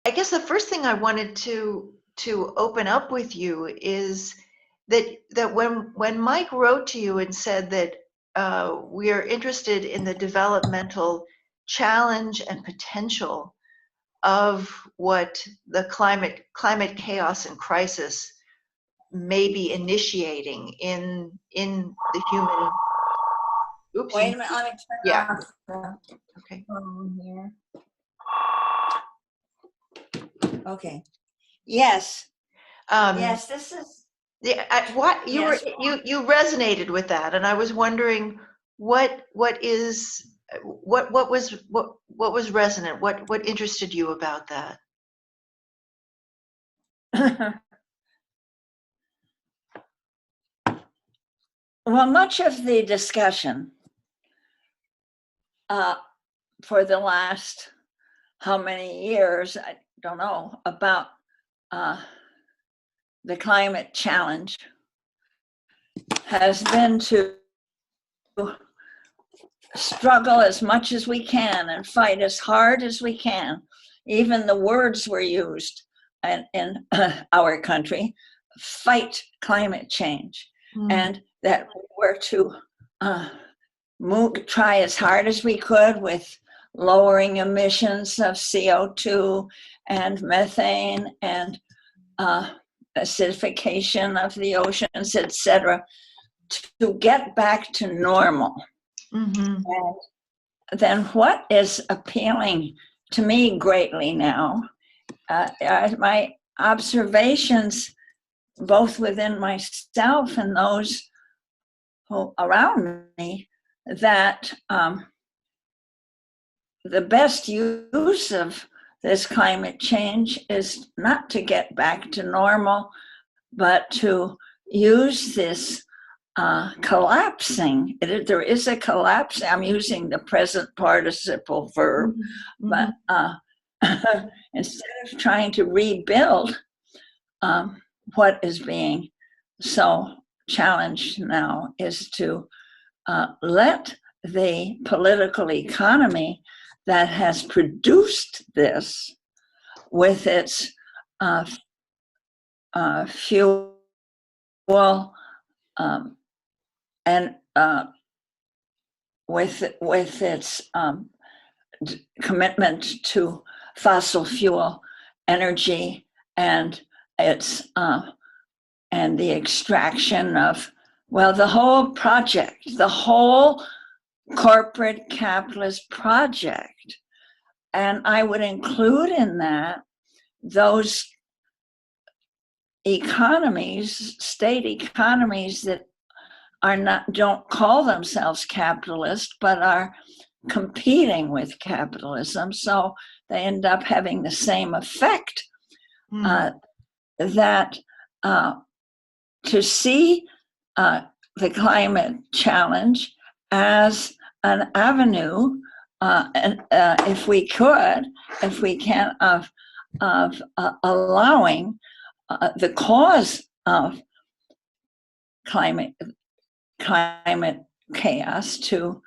I guess the first thing I wanted to open up with you is that when Mike wrote to you and said that we are interested in the developmental challenge and potential of what the climate chaos and crisis may be initiating in the human. Oops. Wait a minute, let me turn Yeah. off the Okay. phone here. Okay. Yes. Yes, this is. Yeah. What you Yes. you resonated with that, and I was wondering what was resonant. What interested you about that? Well, much of the discussion for the last how many years, I don't know, about the climate challenge has been to struggle as much as we can and fight as hard as we can. Even the words were used in our country, fight climate change, and that we were to try as hard as we could with lowering emissions of CO2 and methane and acidification of the oceans, etc., to get back to normal. And then what is appealing to me greatly now are my observations, both within myself and those who around me, that the best use of this climate change is not to get back to normal, but to use this collapsing. There is a collapse. I'm using the present participle verb, but instead of trying to rebuild, what is being so challenged now is to let the political economy that has produced this with its fuel and with its commitment to fossil fuel energy and its and the extraction of, well, the whole project, the whole corporate capitalist project. And I would include in that those economies, state economies that don't call themselves capitalist, but are competing with capitalism. So they end up having the same effect. That to see the climate challenge as an avenue, and if we can, of allowing the cause of climate chaos to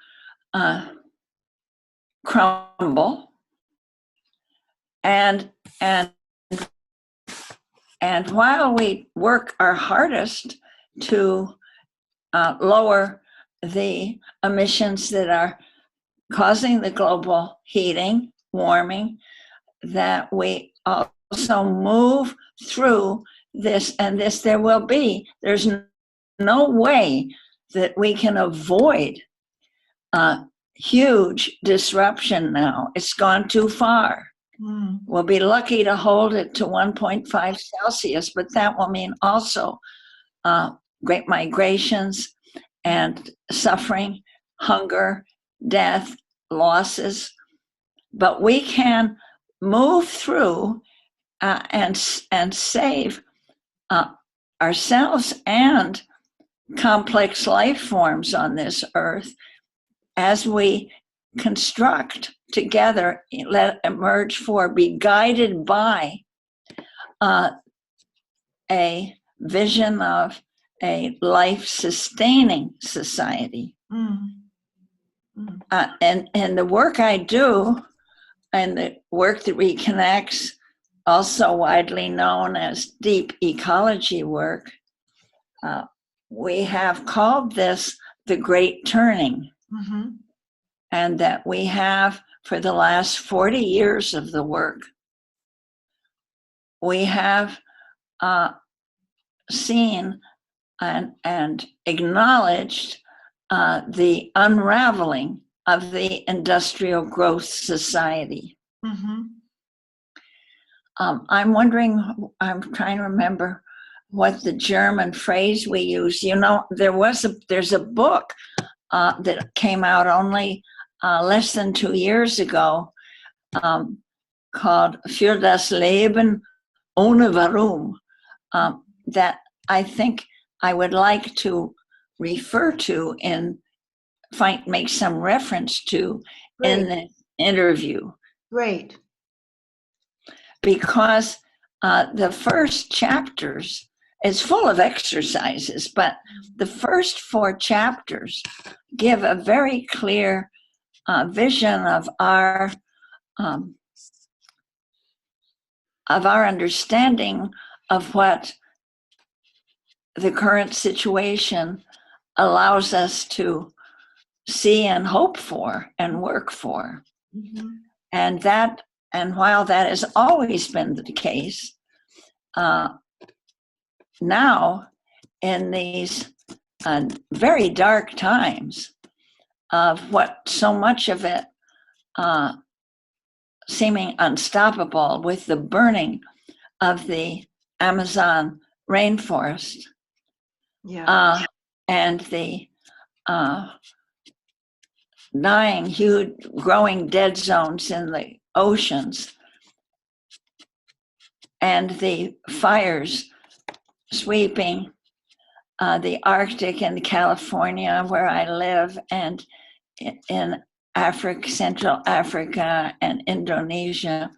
crumble, and while we work our hardest to lower the emissions that are causing the global heating, warming, that we also move through this, and there will be, there's no way that we can avoid huge disruption now. It's gone too far. We'll be lucky to hold it to 1.5 Celsius, but that will mean also great migrations and suffering, hunger, death, losses. But we can move through and save ourselves and complex life forms on this earth as we construct together, let emerge for, be guided by a vision of a life-sustaining society. And the work I do, and the work that reconnects also widely known as deep ecology work, we have called this the Great Turning. Mm-hmm. And that we have, for the last 40 years of the work, we have seen and acknowledged the unraveling of the industrial growth society. Mm-hmm. I'm wondering, I'm trying to remember what the German phrase we use. You know, there's a book that came out only less than 2 years ago, called Für das Leben ohne Warum, that I think I would like to refer to and make some reference to in the interview. Great. Because the first chapters is full of exercises, but the first 4 chapters give a very clear vision of our understanding of what the current situation allows us to see and hope for and work for. Mm-hmm. And while that has always been the case, now in these very dark times of what so much of it seeming unstoppable with the burning of the Amazon rainforest, and the dying, huge, growing dead zones in the oceans, and the fires sweeping the Arctic and California, where I live, and in Africa, Central Africa, and Indonesia.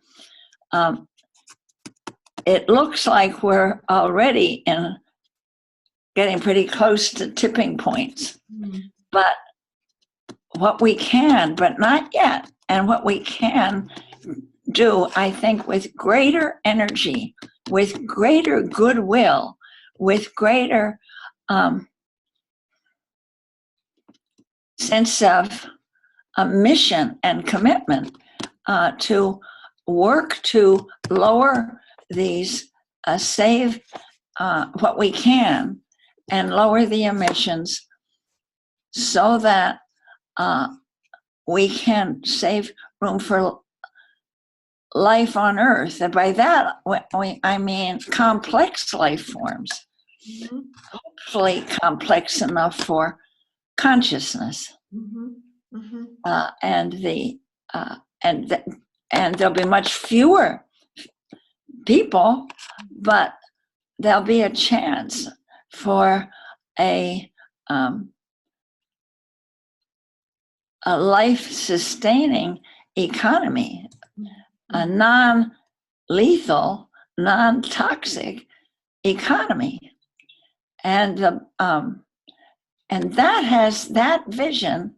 It looks like we're already getting pretty close to tipping points. Mm-hmm. But what we can, but not yet, and what we can do, I think, with greater energy, with greater goodwill, with greater sense of a mission and commitment to work to lower these, save what we can, and lower the emissions so that we can save room for life on Earth. And by that, I mean complex life forms, mm-hmm. hopefully complex enough for consciousness. Mm-hmm. Mm-hmm. And there'll be much fewer people, but there'll be a chance for a life-sustaining economy, a non-lethal, non-toxic economy, and that vision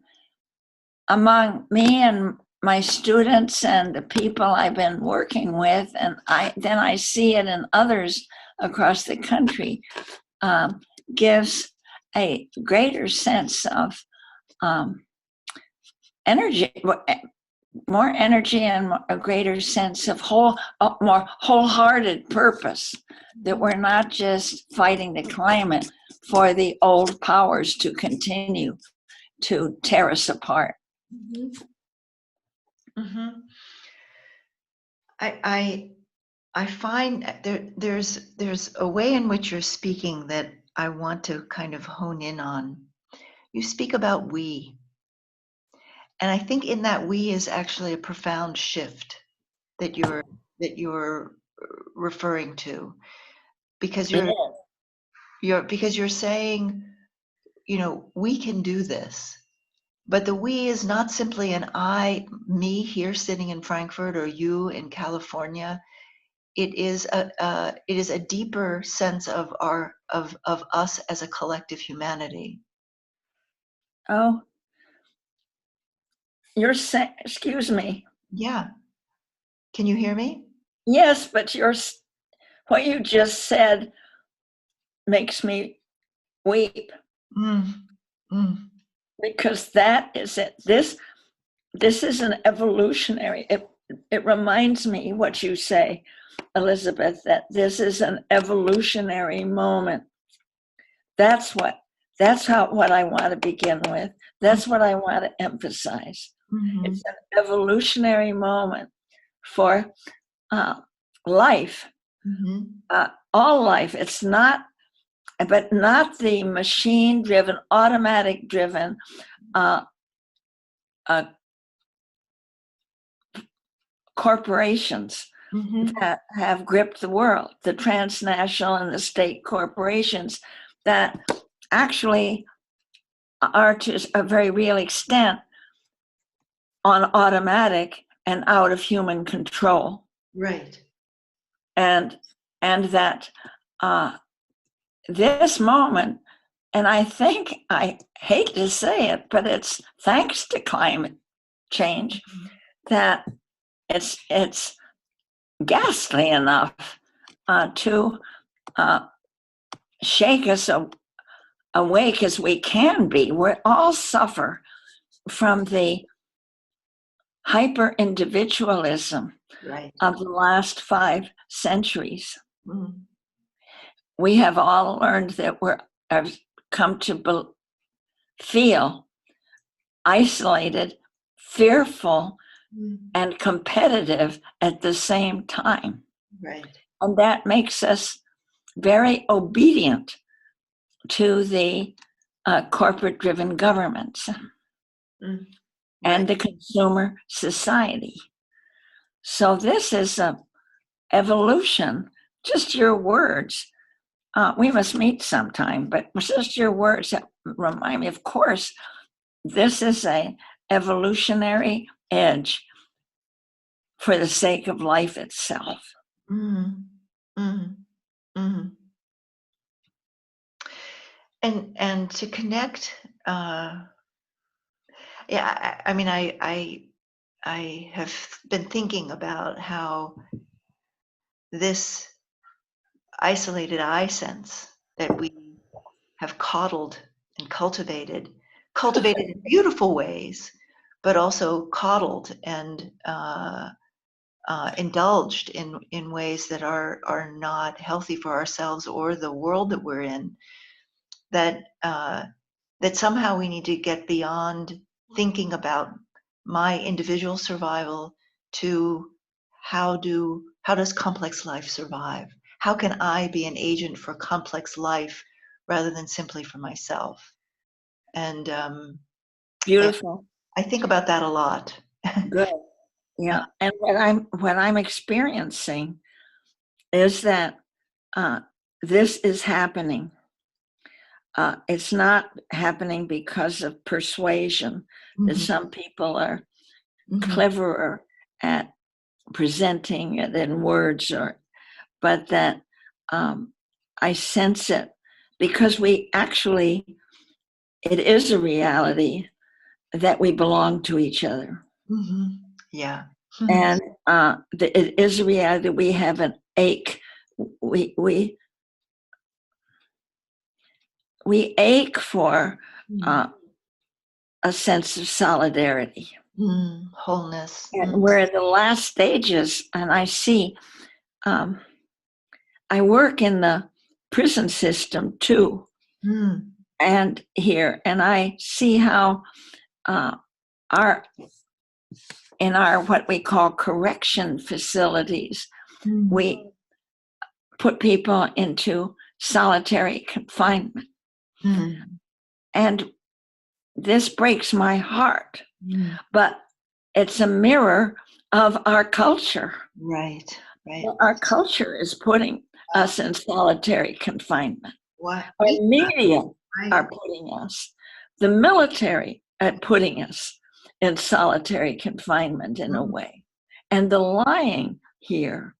among me and my students and the people I've been working with, and then I see it in others across the country, gives a greater sense of energy, more energy, and a greater sense of more wholehearted purpose, that we're not just fighting the climate for the old powers to continue to tear us apart. Mm-hmm. Mm-hmm. I find there's a way in which you're speaking that I want to kind of hone in on. You speak about we. And I think in that we is actually a profound shift that you're referring to, because you're saying, we can do this. But the we is not simply an me here sitting in Frankfurt, or you in California. It is a deeper sense of us as a collective humanity. Oh, you're saying, excuse me. Yeah. Can you hear me? Yes, but what you just said makes me weep. Because that is it. This is an evolutionary. It reminds me what you say, Elizabeth, that this is an evolutionary moment. That's what I want to begin with. That's what I want to emphasize. It's an evolutionary moment for life, all life. It's not, but not the machine-driven, automatic-driven corporations that have gripped the world, the transnational and the state corporations that actually are to a very real extent on automatic and out of human control. Right. And that this moment, and I think, I hate to say it, but it's thanks to climate change that it's ghastly enough to shake us awake as we can be. We all suffer from the hyper individualism of the last 5 centuries. We have all learned that have come to feel isolated, fearful, and competitive at the same time. Right. And that makes us very obedient to the corporate-driven governments and the consumer society. So this is an evolution, just your words. We must meet sometime, but just your words that remind me, of course, this is an evolutionary edge for the sake of life itself. And to connect, I mean, I have been thinking about how this isolated I sense that we have coddled and cultivated in beautiful ways, but also coddled and indulged in ways that are not healthy for ourselves or the world that we're in. That somehow we need to get beyond thinking about my individual survival to how does complex life survive? How can I be an agent for complex life rather than simply for myself? And beautiful. I think about that a lot. Good. Yeah. And what I'm experiencing is that this is happening. It's not happening because of persuasion, that some people are cleverer at presenting it in words, but that I sense it because it is a reality that we belong to each other. Yeah. And it is a reality that we have an ache. We ache for a sense of solidarity. Wholeness. And we're in the last stages, and I see, I work in the prison system too, and here, and I see how in our what we call correction facilities, we put people into solitary confinement. And this breaks my heart, but it's a mirror of our culture. Right. Our culture is putting us in solitary confinement. What? Our media are putting us, the military are putting us in solitary confinement in a way. And the lying here,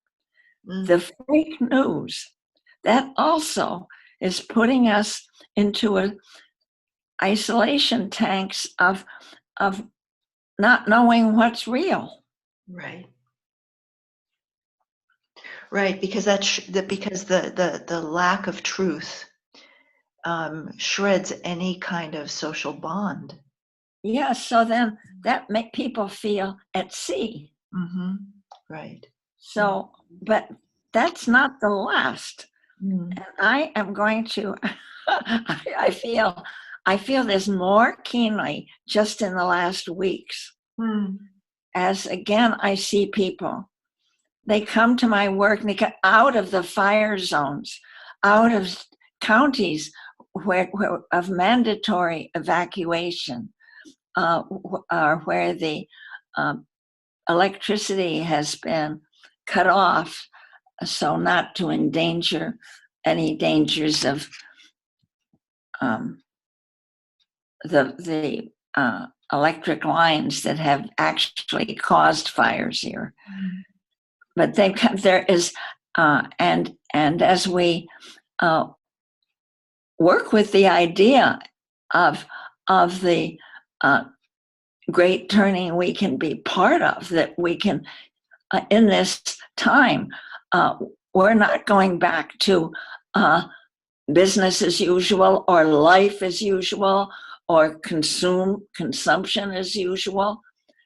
the fake news, that also is putting us into isolation tanks of not knowing what's real. Right. Right, because because the lack of truth shreds any kind of social bond. Yeah, so then that make people feel at sea. Mm-hmm. Right. So, but that's not the last. Mm. And I am going to, I feel this more keenly just in the last weeks. Mm. As again, I see people, they come to my work and they get out of the fire zones, out of counties where of mandatory evacuation, where the um, electricity has been cut off, so not to endanger any dangers of the electric lines that have actually caused fires here. Mm. But there is, and as we work with the idea of the great turning we can be part of, that we can in this time, we're not going back to business as usual or life as usual or consumption as usual.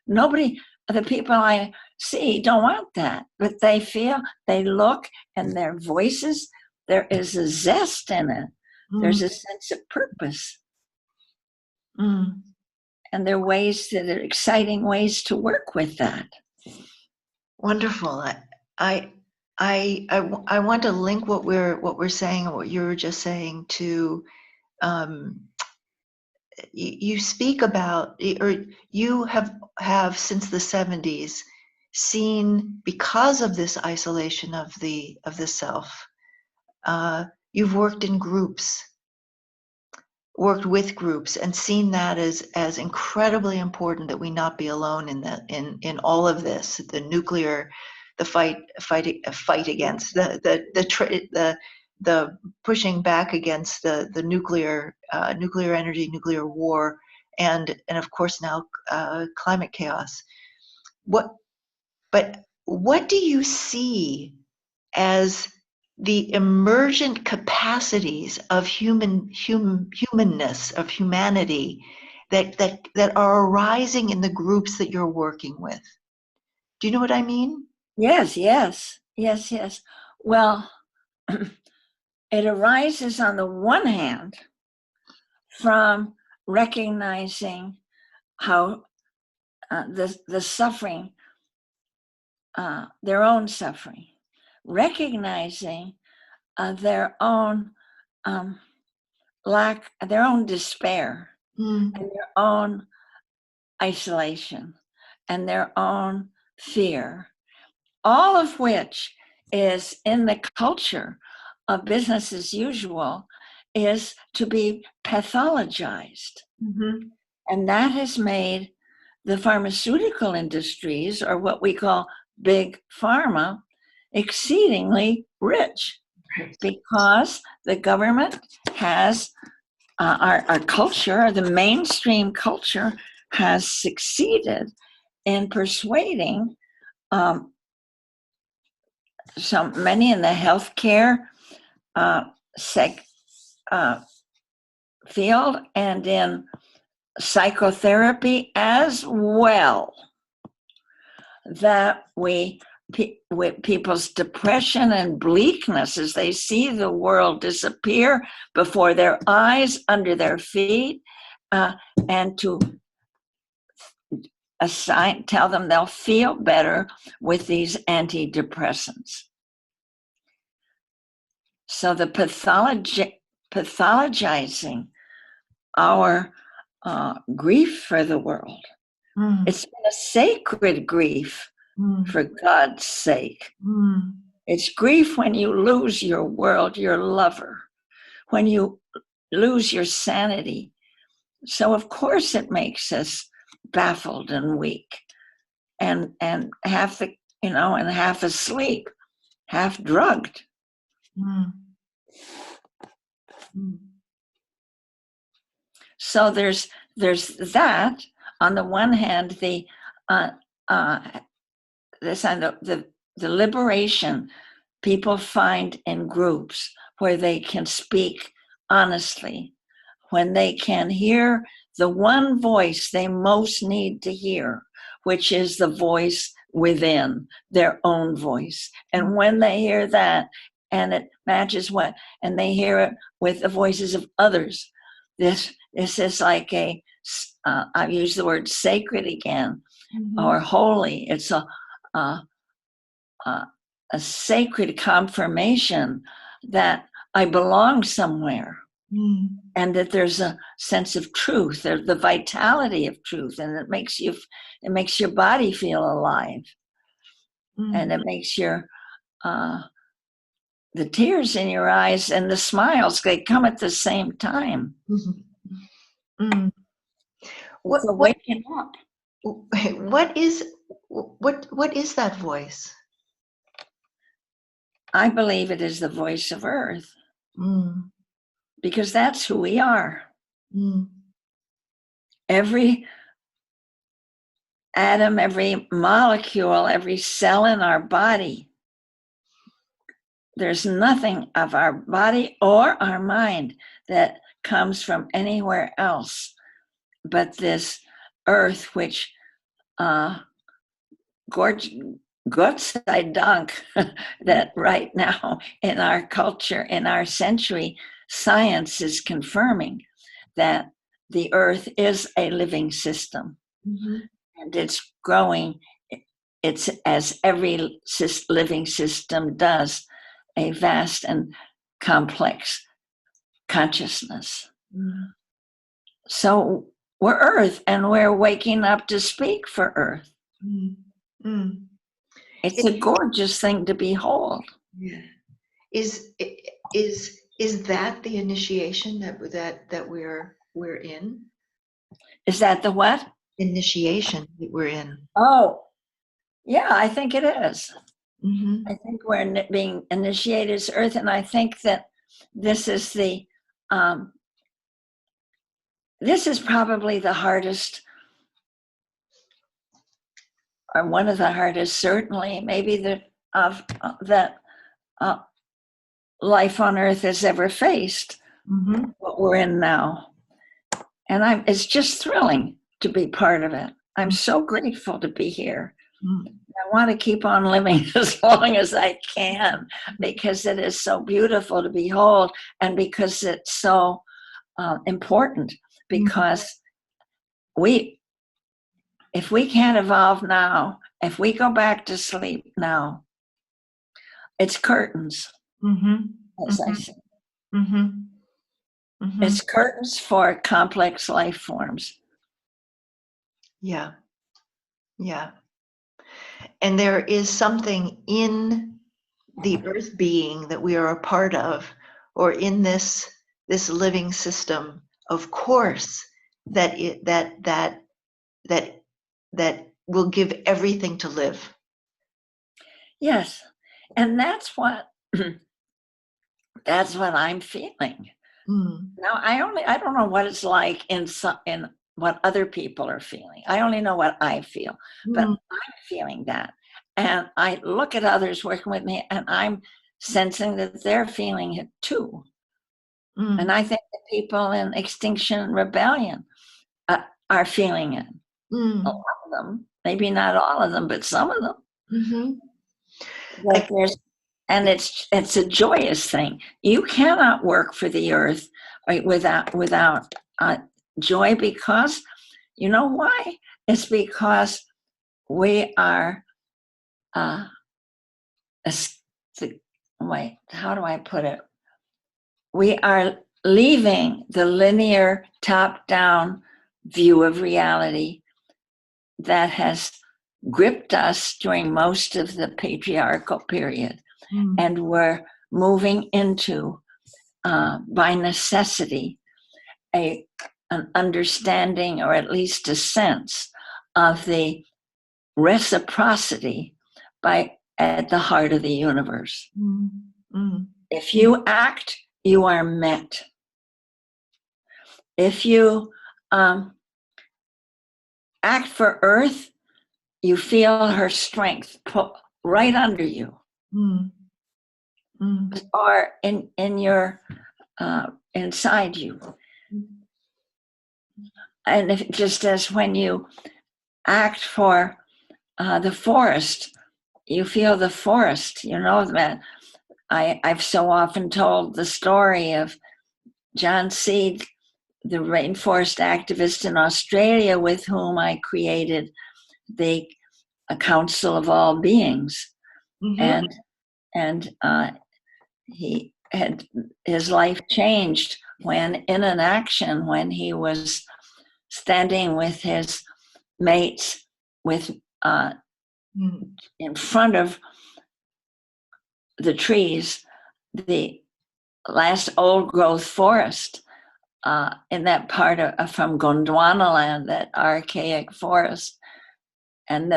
Nobody, the people I see don't want that, but they feel, they look, and their voices, there is a zest in it. There's a sense of purpose. Mm. And there are ways that are exciting ways to work with that. Wonderful. I want to link what we're saying and what you were just saying to you speak about, or you have since the 70s seen, because of this isolation of the self, you've worked in groups, worked with groups, and seen that as incredibly important, that we not be alone in that, in all of this, the nuclear, the fight against the pushing back against the nuclear energy, nuclear war, and of course now climate chaos. What but what do you see as the emergent capacities of humanness, of humanity, that are arising in the groups that you're working with? Do you know what I mean? Yes, yes, yes, yes. Well, it arises on the one hand from recognizing how the suffering, their own suffering, recognizing their own lack, their own despair, Mm. and their own isolation, and their own fear, all of which is in the culture of business as usual, is to be pathologized. Mm-hmm. And that has made the pharmaceutical industries, or what we call big pharma, exceedingly rich, Right. because the government has our culture, the mainstream culture, has succeeded in persuading so many in the healthcare field and in psychotherapy as well, that with people's depression and bleakness, as they see the world disappear before their eyes, under their feet, and to tell them they'll feel better with these antidepressants. So the pathologizing our grief for the world. Mm. It's been a sacred grief, for God's sake. Mm. It's grief when you lose your world, your lover, when you lose your sanity. So of course it makes us baffled and weak, and half the, and half asleep, half drugged. Mm. Mm. So there's that on the one hand, the this and the liberation people find in groups where they can speak honestly, when they can hear the one voice they most need to hear, which is the voice within, their own voice. And when they hear that, and it matches what, and they hear it with the voices of others, this is like I've used the word sacred again, or holy. It's a sacred confirmation that I belong somewhere. And that there's a sense of truth, the vitality of truth, and it makes your body feel alive, and it makes your the tears in your eyes and the smiles, they come at the same time. It's a waking up. What is that voice? I believe it is the voice of Earth, because that's who we are. Every atom, every molecule, every cell in our body, there's nothing of our body or our mind that comes from anywhere else but this earth, which Gott sei Dank, that right now in our culture, in our century, science is confirming that the earth is a living system. And it's growing. It's, as every living system does, a vast and complex consciousness. So we're Earth, and we're waking up to speak for Earth. It's a gorgeous thing to behold. Yeah. Is that the initiation that we're in? Is that the what? Initiation that we're in. Oh, yeah, I think it is. I think we're being initiated as Earth, and I think that this is this is probably the hardest, or one of the hardest, certainly, maybe that life on Earth has ever faced. What we're in now, and it's just thrilling to be part of it. I'm so grateful to be here. I want to keep on living as long as I can, because it is so beautiful to behold, and because it's so important. Because if we can't evolve now, if we go back to sleep now, it's curtains, as I say. It's curtains for complex life forms. Yeah. And there is something in the earth being that we are a part of, or in this living system, of course, that will give everything to live. Yes, and that's what I'm feeling. Now I don't know what it's like in what other people are feeling. I only know what I feel, but I'm feeling that. And I look at others working with me, and I'm sensing that they're feeling it too. And I think the people in Extinction Rebellion are feeling it. A lot of them, maybe not all of them, but some of them. Like and it's a joyous thing. You cannot work for the earth without joy, because you know why? It's because we are wait, how do I put it? We are leaving the linear top-down view of reality that has gripped us during most of the patriarchal period. And we're moving into, by necessity, an understanding, or at least a sense, of the reciprocity at the heart of the universe. If you act, you are met. If you act for Earth, you feel her strength put right under you. or in your inside you. And if, just as when you act for the forest, you feel the forest. You know that I've so often told the story of John Seed, the rainforest activist in Australia, with whom I created the Council of All Beings, and he had his life changed when, in an action, when he was standing with his mates with in front of the trees, the last old growth forest in that part of from Gondwana land, that archaic forest, and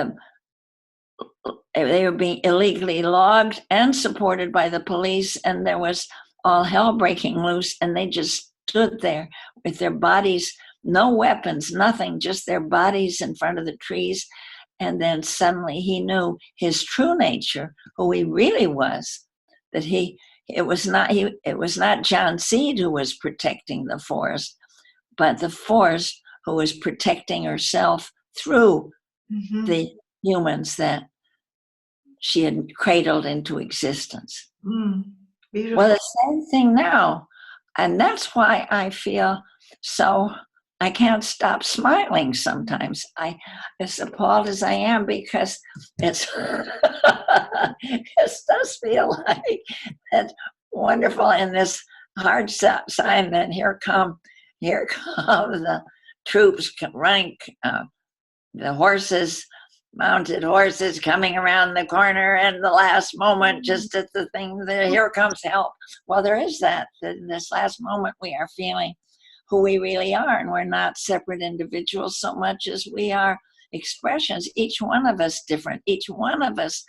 they were being illegally logged and supported by the police, and there was all hell breaking loose, and they just stood there with their bodies, no weapons, nothing, just their bodies in front of the trees. And then suddenly he knew his true nature, who he really was, that it was not John Seed who was protecting the forest, but the forest who was protecting herself through the humans that she had cradled into existence. Beautiful. Well, the same thing now. And that's why I feel so, I can't stop smiling sometimes. As appalled as I am, because it does feel like it's wonderful in this hard sign that here come the troops running, the horses, mounted horses coming around the corner, and the last moment, just at the thing, here comes help. Well, there is that. In this last moment, we are feeling who we really are, and we're not separate individuals so much as we are expressions, each one of us different, each one of us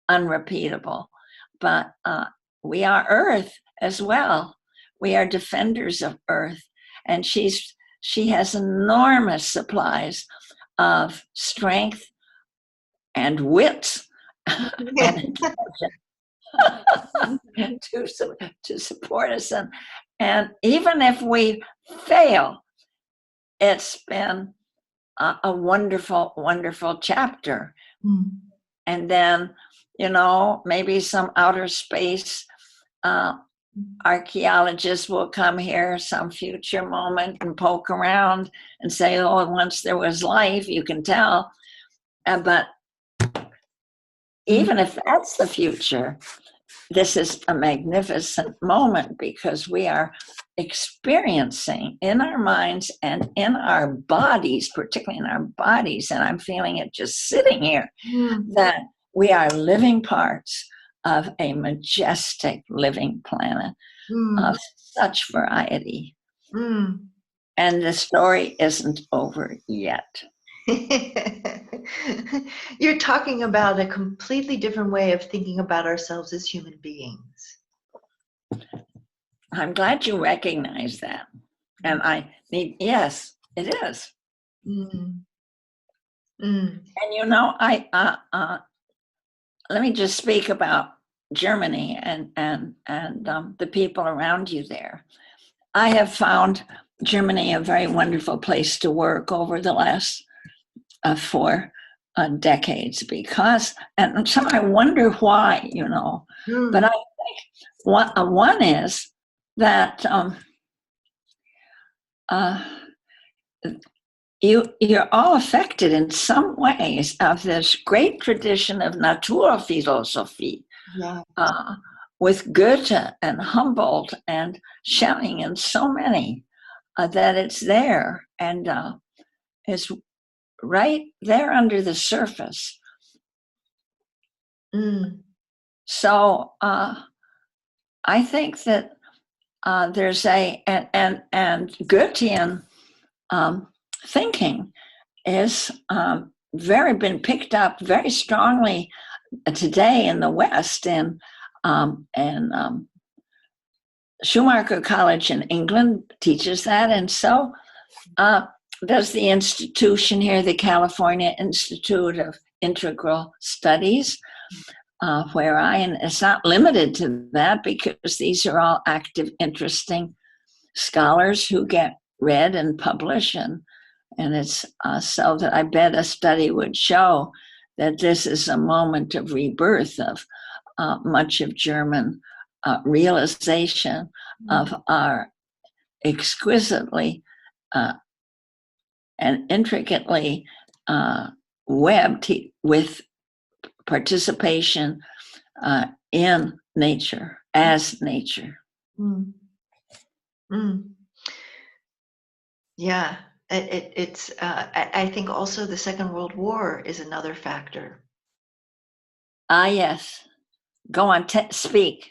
unrepeatable. But we are Earth as well. We are defenders of Earth, and she has enormous supplies of strength and wit and to support us. And even if we fail, it's been a wonderful, wonderful chapter. And then, maybe some outer space archaeologists will come here some future moment and poke around and say, oh, once there was life, you can tell. But even if that's the future, this is a magnificent moment, because we are experiencing in our minds and in our bodies, particularly in our bodies, and I'm feeling it just sitting here, that we are living parts of a majestic living planet of such variety. And the story isn't over yet. You're talking about a completely different way of thinking about ourselves as human beings. I'm glad you recognize that. And yes, it is. And let me just speak about Germany and the people around you there. I have found Germany a very wonderful place to work over the last 4 decades, because, and so I wonder why, but I think one is that you're all affected in some ways of this great tradition of Naturphilosophie, with Goethe and Humboldt and Schelling and so many, that it's there and it's right there under the surface. So I think that there's and Goethean thinking is been picked up very strongly today in the West, and Schumacher College in England teaches that, and so does the institution here, the California Institute of Integral Studies. and it's not limited to that, because these are all active, interesting scholars who get read and publish, and it's so that I bet a study would show that this is a moment of rebirth of much of German realization of our exquisitely and intricately webbed with participation in nature, as nature. Mm. Mm. Yeah, it's. I think also the Second World War is another factor. Yes. Go on, speak.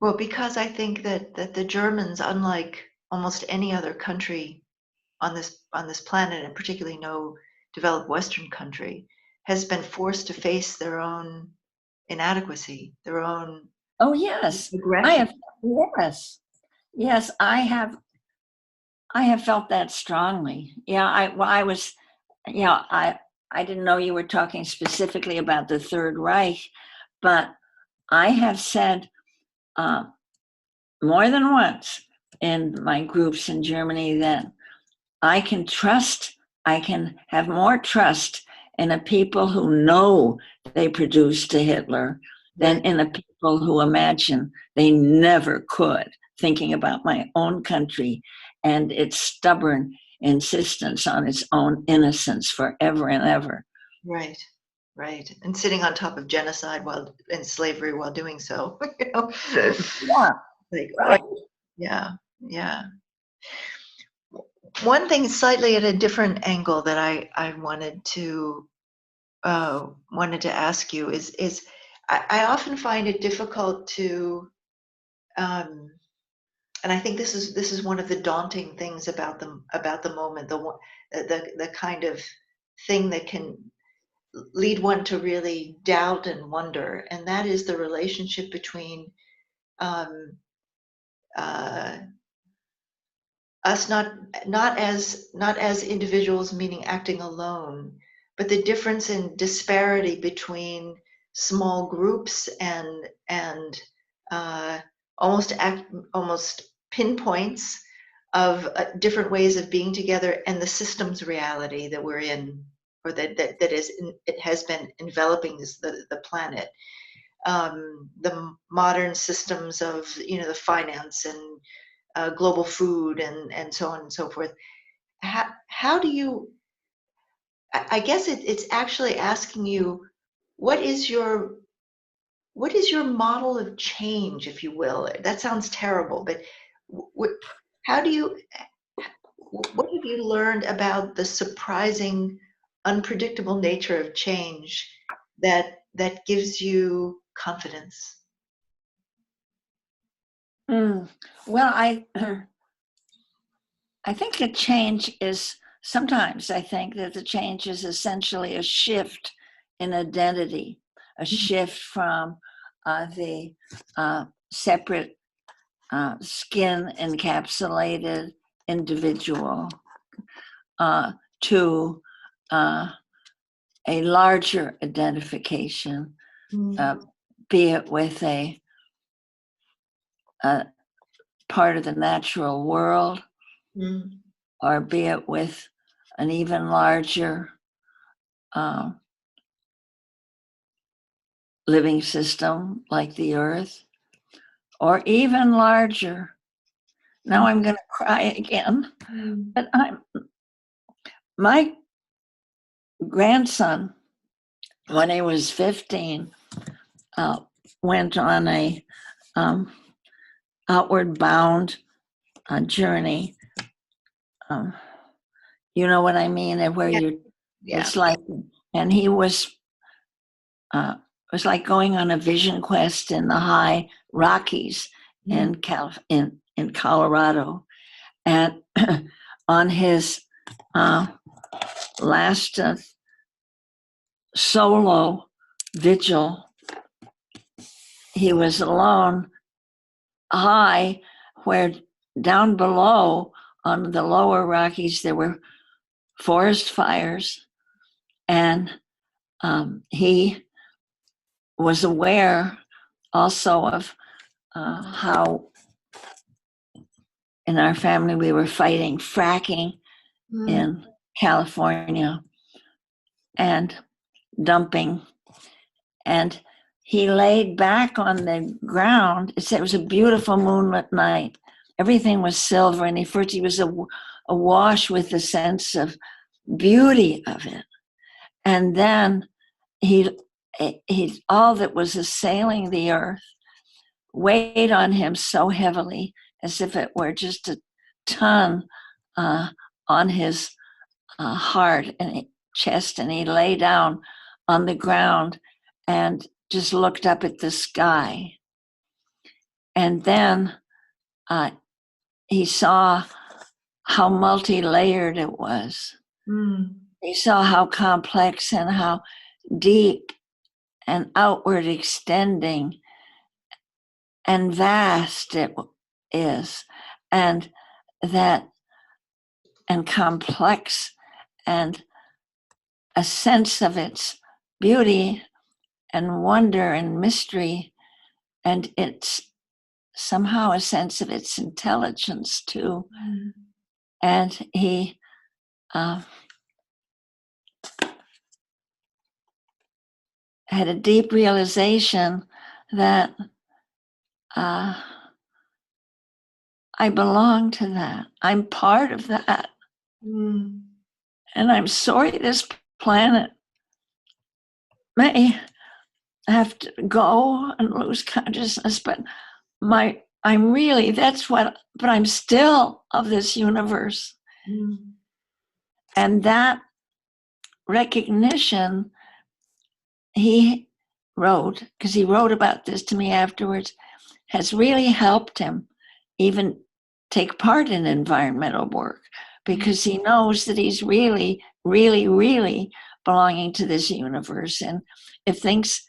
Well, because I think that the Germans, unlike almost any other country on this planet, and particularly no developed Western country, has been forced to face their own inadequacy, their own Oh yes, I aggression. have. Yes, I have felt that strongly. Yeah, I was. Yeah, I didn't know you were talking specifically about the Third Reich, but I have said more than once in my groups in Germany that I can have more trust in a people who know they produced a Hitler than Right. in a people who imagine they never could, thinking about my own country and its stubborn insistence on its own innocence forever and ever. Right. Right. And sitting on top of genocide and slavery while doing so. Yeah, Like, right. yeah, yeah. One thing slightly at a different angle that I wanted to ask you is I often find it difficult to um, and I think this is one of the daunting things about the moment, the kind of thing that can lead one to really doubt and wonder, and that is the relationship between um, uh, us not as individuals, meaning acting alone, but the difference in disparity between small groups and uh, almost pinpoints of different ways of being together, and the systems reality that we're in, or it has been enveloping the planet. The modern systems of the finance and global food and so on and so forth. How do you? I guess it's actually asking you, what is your model of change, if you will? That sounds terrible, but what, how do you? What have you learned about the surprising, unpredictable nature of change that gives you confidence? Mm. Well, I think the change is sometimes I think that the change is essentially a shift in identity, a shift from the separate skin encapsulated individual to a larger identification, Mm, be it with a part of the natural world, mm, or be it with an even larger uh, living system like the earth, or even larger. Now mm, I'm going to cry again, mm, but my grandson, when he was 15, uh, went on a um, outward bound journey. Um, you know what I mean? Where yeah, you, yeah. it's like, and he it was like going on a vision quest in the high Rockies Mm, in Colorado, and on his last solo vigil, he was alone high, where down below on the lower Rockies there were forest fires, and he was aware also of how in our family we were fighting fracking in California and dumping. And he laid back on the ground. It was a beautiful moonlit night. Everything was silver, and he was awash with the sense of beauty of it. And then he all that was assailing the earth weighed on him so heavily, as if it were just a ton on his heart and chest, and he lay down on the ground and just looked up at the sky. And then he saw how multi-layered it was. He saw how complex and how deep and outward extending and vast it is, and complex, and a sense of its beauty and wonder and mystery, and it's somehow a sense of its intelligence too. And he had a deep realization that I belong to that. I'm part of that. And I'm sorry this planet may have to go and lose consciousness, but I'm still of this universe. And that recognition, he wrote, because he wrote about this to me afterwards, has really helped him even take part in environmental work, because he knows that he's really, really, really belonging to this universe. And if things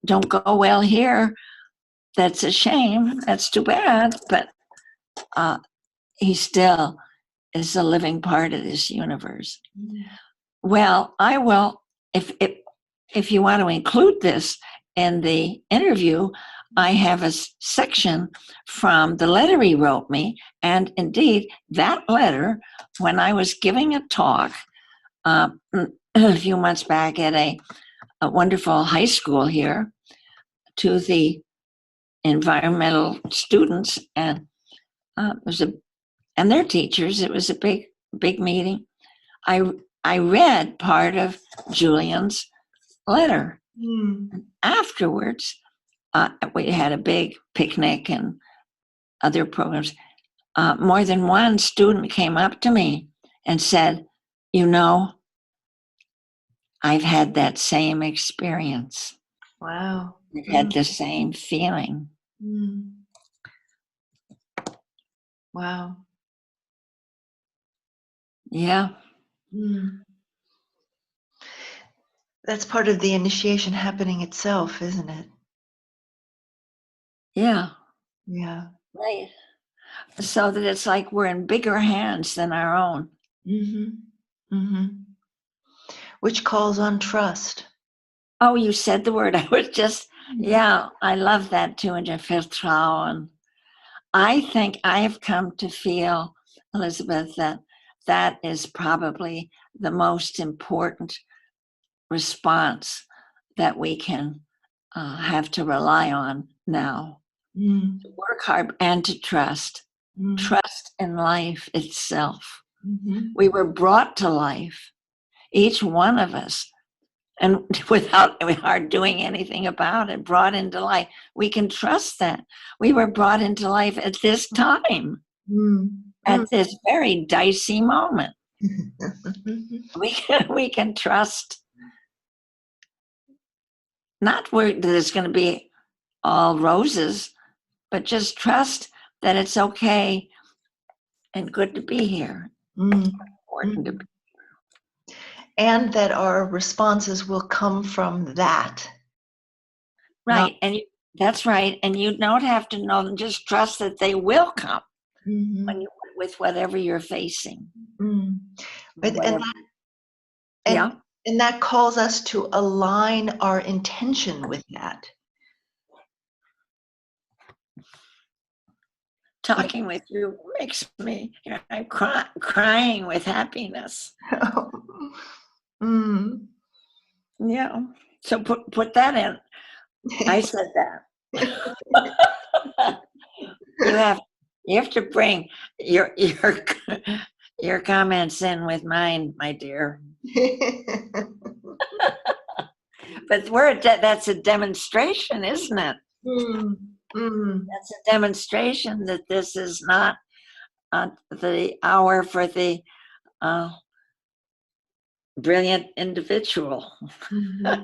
don't go well here, that's a shame. That's too bad. But he still is a living part of this universe. Well, I will, if you want to include this in the interview, I have a section from the letter he wrote me. And indeed, that letter, when I was giving a talk a few months back at a wonderful high school here to the environmental students and and their teachers, it was a big meeting. I read part of Julian's letter. Afterwards, we had a big picnic and other programs. More than one student came up to me and said, I've had that same experience. Wow. I've had the same feeling. Wow. Yeah. That's part of the initiation happening itself, isn't it? Yeah. Yeah. Right. So that it's like we're in bigger hands than our own. Which calls on trust. Oh, you said the word. I was just, I love that too. And Vertrauen. I think I have come to feel, Elizabeth, that is probably the most important response that we can have to rely on now. To work hard and to trust. Trust in life itself. We were brought to life, each one of us, and without our doing anything about it, brought into life. We can trust that. We were brought into life at this time, at this very dicey moment. We can trust, not that it's going to be all roses, but just trust that it's okay and good to be here. Important to be. And that our responses will come from that. Right. That's right. And you don't have to know them, just trust that they will come with whatever you're facing. And that calls us to align our intention with that. talking with you makes me, I'm crying with happiness. Mm. Yeah. So put that in. I said that. you have to bring your comments in with mine, my dear. But that's a demonstration, isn't it? Mm. Mm. That's a demonstration that this is not the hour for the brilliant individual. Mhm.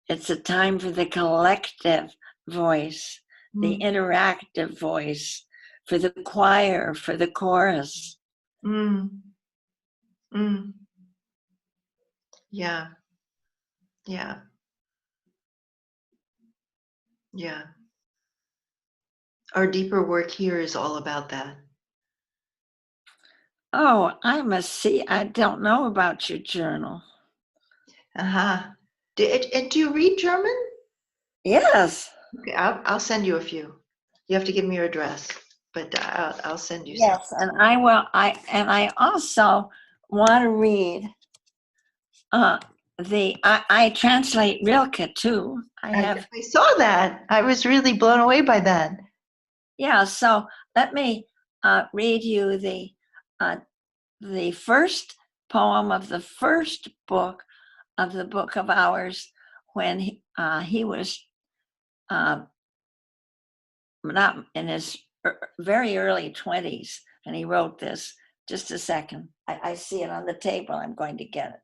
It's a time for the collective voice, the Mm. interactive voice, for the choir, for the chorus. Mm. Mm. Yeah. Yeah. Yeah. Our deeper work here is all about that. Oh, I must see. I don't know about your journal. Uh-huh. Do you read German? Yes. Okay, I'll send you a few. You have to give me your address, but I'll send you some. Yes, and I will. I also want to read I translate Rilke too. I have. I saw that. I was really blown away by that. Yeah, so let me read you the first poem of the first book of the Book of Hours when he was not in his very early 20s, and he wrote this. Just a second. I see it on the table. I'm going to get it.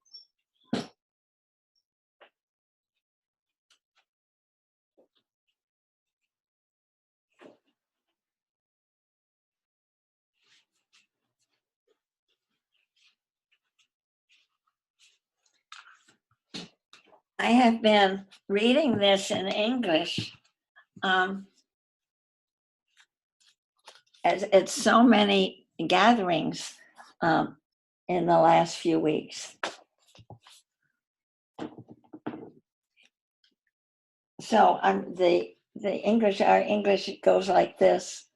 I have been reading this in English at so many gatherings in the last few weeks. So our English goes like this.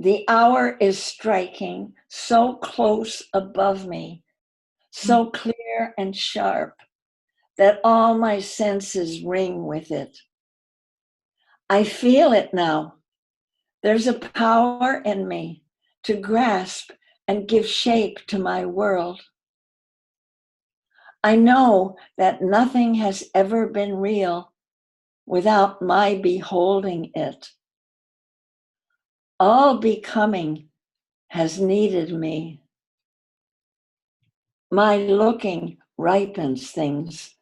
The hour is striking so close above me, so clear and sharp, that all my senses ring with it. I feel it now. There's a power in me to grasp and give shape to my world. I know that nothing has ever been real without my beholding it. All becoming has needed me. My looking ripens things,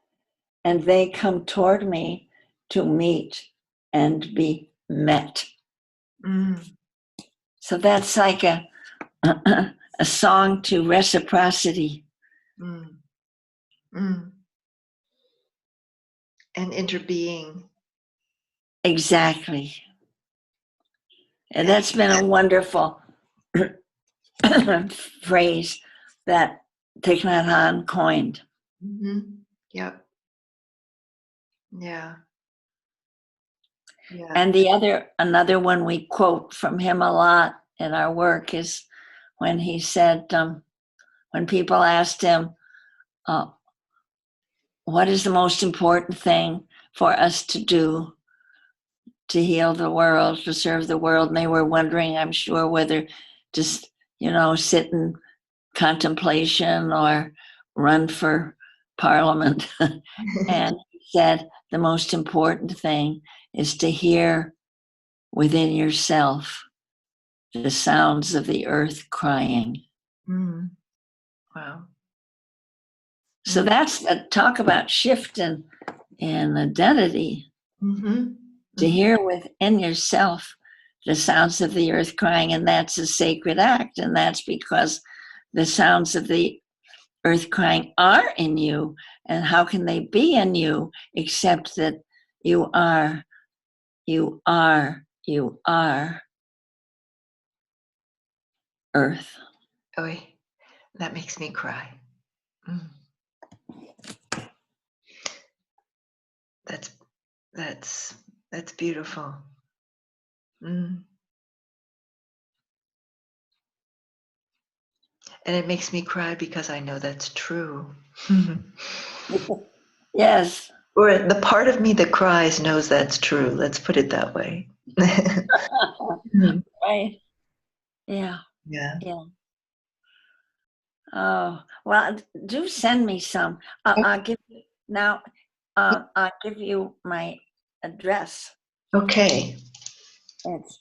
and they come toward me to meet and be met. Mm. So that's like a song to reciprocity. Mm. Mm. And interbeing. Exactly. And Yeah. that's been a wonderful phrase that Thich Nhat Hanh coined. Mm-hmm. Yep. Yeah. Yeah. And another one we quote from him a lot in our work is when he said, when people asked him, what is the most important thing for us to do to heal the world, to serve the world? And they were wondering, I'm sure, whether just, sit in contemplation or run for parliament. And he said, the most important thing is to hear within yourself the sounds of the earth crying. Mm. Wow. So that's the talk about shift in identity. Mm-hmm. To hear within yourself the sounds of the earth crying, and that's a sacred act, and that's because the sounds of the earth crying are in you, and how can they be in you except that you are earth. Oh, that makes me cry. Mm. That's that's beautiful. Mm. And it makes me cry because I know that's true. Yes. Or the part of me that cries knows that's true. Let's put it that way. Right. Yeah. Yeah. Yeah. Oh, well, do send me some. I'll give you now. I'll give you my address. Okay. It's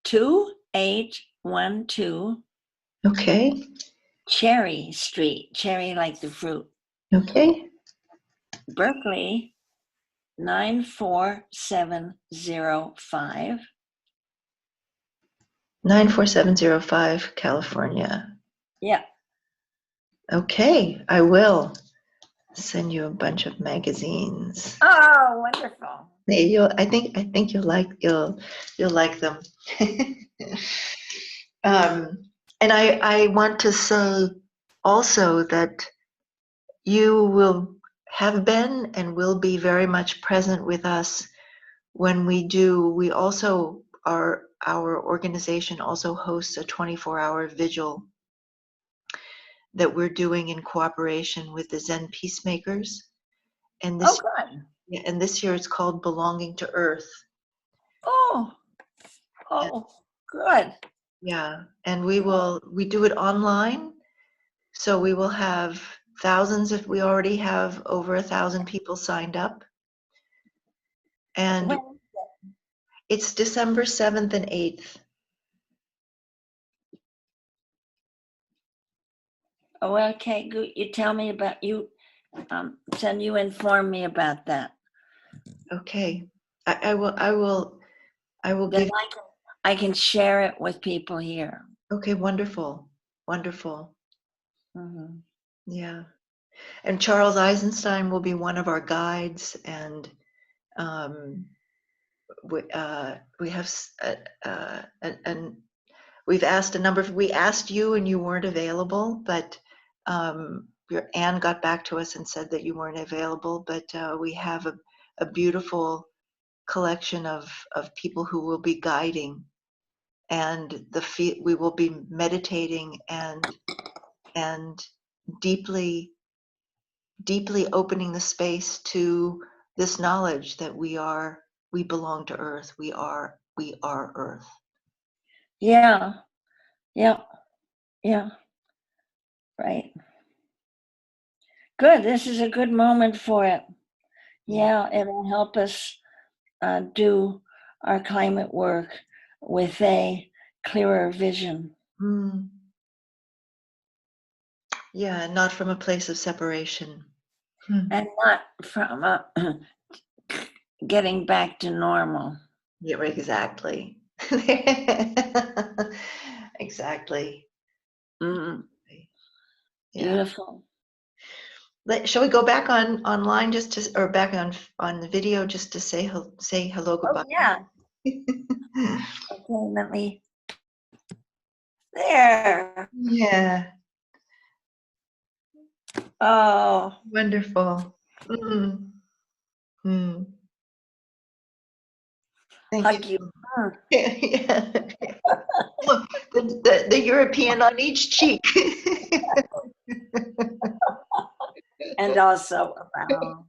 2812 Okay. Cherry Street. Cherry like the fruit. Okay. Berkeley 94705. 94705, California. Yeah. Okay, I will send you a bunch of magazines. Oh, wonderful. Hey, I think you'll like them. And I want to say also that you will have been and will be very much present with us when we also our organization also hosts a 24-hour vigil that we're doing in cooperation with the Zen Peacemakers. And Oh, this good. and this year it's called Belonging to Earth. Oh, good. Yeah, and we do it online. So we will have thousands, if we already have over 1,000 people signed up. And When, it's December 7th and 8th. oh, okay, good. You tell me about you. Send you inform me about that. Okay. I will Then give. I can share it with people here. Okay, wonderful. Wonderful. Mhm. Yeah. And Charles Eisenstein will be one of our guides, and we have and we've asked we asked you and you weren't available, but your Anne got back to us and said that you weren't available, but we have a beautiful collection of people who will be guiding, and we will be meditating and deeply opening the space to this knowledge that we belong to Earth. We are Earth. Yeah, yeah, yeah, right. Good. This is a good moment for it. Yeah, it'll help us do our climate work with a clearer vision. Mm. Yeah, not from a place of separation. And not from getting back to normal. Yeah, right, exactly. Exactly. Mm, Yeah. beautiful. Shall we go back online or back on the video just to say hello, Oh, goodbye? yeah. Okay, let me. There. Yeah, Oh, wonderful. Mm. Mm. Thank you. hug you. Yeah. Look, the European on each cheek. And also about